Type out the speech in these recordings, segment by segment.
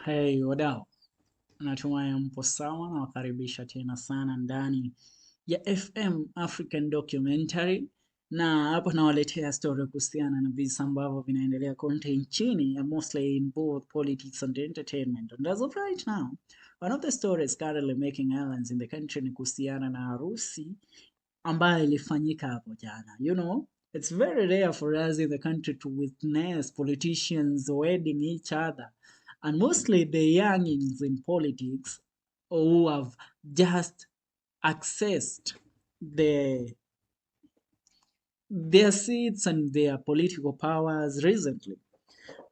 Hey wadau, natumai mpo sawa na wakaribisha tena sana ndani ya FM African Documentary, na hapa nawaletea story kuhusiana na visa ambavyo vinaendelea kote nchini, mostly in both politics and entertainment. And as of right now, one of the stories currently making headlines in the country ni kuhusiana na harusi ambayo ilifanyika hapo jana. It's very rare for us in the country to witness politicians wedding each other, and mostly the youngins in politics who have just accessed the their seats and their political powers recently.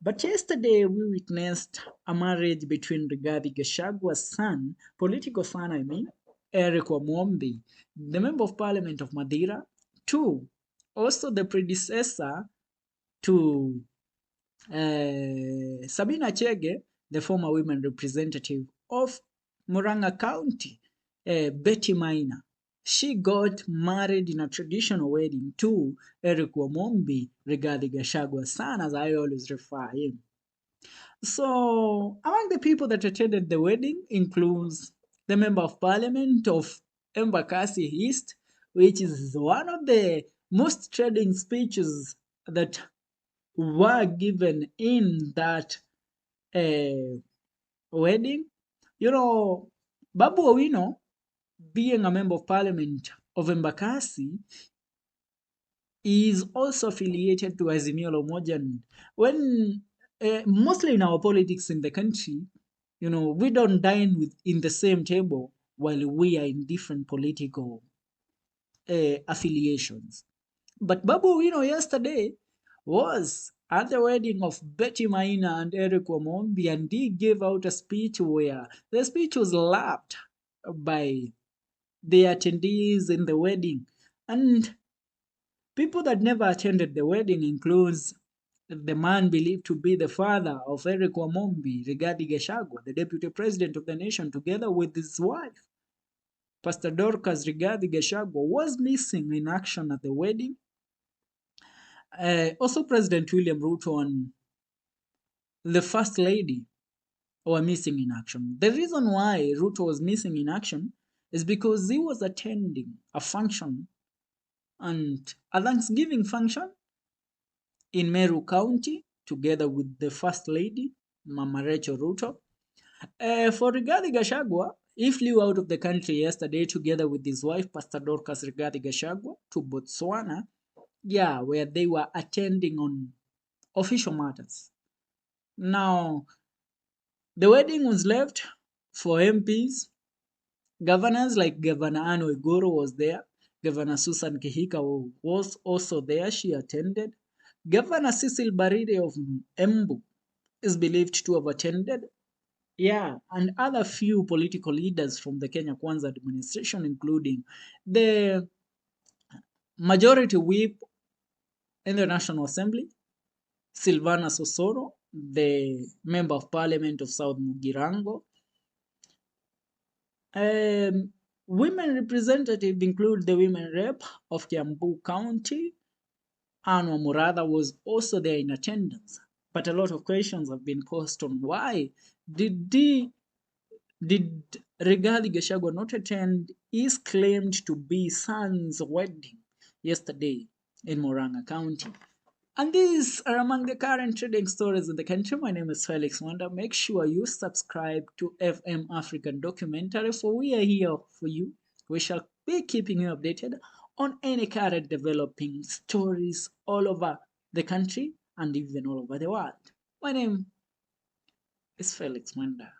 But yesterday we witnessed a marriage between Rigathi Gachagua's son, political son I mean, Eric Wamwombi, the Member of Parliament of Madeira, to also the predecessor to Sabina Chege, the former women representative of Murang'A County, Betty Maina. She got married in a traditional wedding to Eric Wamwombi, Rigathi Gachagua's son, as I always refer him. So, among the people that attended the wedding includes the Member of Parliament of Embakasi East, which is one of the most trending speeches that were given in that wedding. Babu Owino, being a Member of Parliament of Embakasi, is also affiliated to Azimio la Umoja. And when mostly in our politics in the country, we don't dine in the same table while we are in different political affiliations. But Babu Owino yesterday was at the wedding of Betty Maina and Eric Wamwombi, and he gave out a speech where the speech was laughed by the attendees in the wedding. And people that never attended the wedding includes the man believed to be the father of Eric Wamwombi, Rigathi Gachagua, the deputy president of the nation, together with his wife. Pastor Dorcas Rigathi Gachagua was missing in action at the wedding. Also, President William Ruto and the First Lady were missing in action. The reason why Ruto was missing in action is because he was attending a function and a Thanksgiving function in Meru County together with the First Lady, Mama Rachel Ruto. For Rigathi Gachagua, he flew out of the country yesterday together with his wife, Pastor Dorcas Rigathi Gachagua, to Botswana, where they were attending on official matters. Now, the wedding was left for MPs. Governors like Governor Anne Waiguru was there. Governor Susan Kihika was also there. She attended. Governor Cecil Baride of Embu is believed to have attended. And other few political leaders from the Kenya Kwanza administration, including the majority whip in the National Assembly, Silvana Sosoro, the Member of Parliament of South Mugirango. Women representative include the women rep of Kiambu County. Anwa Muratha was also there in attendance. But a lot of questions have been posed on why did Rigathi Gachagua not attend his claimed to be son's wedding yesterday in Murang'A County. And these are among the current trending stories in the country. My name is Felix Wanda. Make sure you subscribe to FM African Documentary, for we are here for you. We shall be keeping you updated on any current developing stories all over the country and even all over the world. My name is Felix Wanda.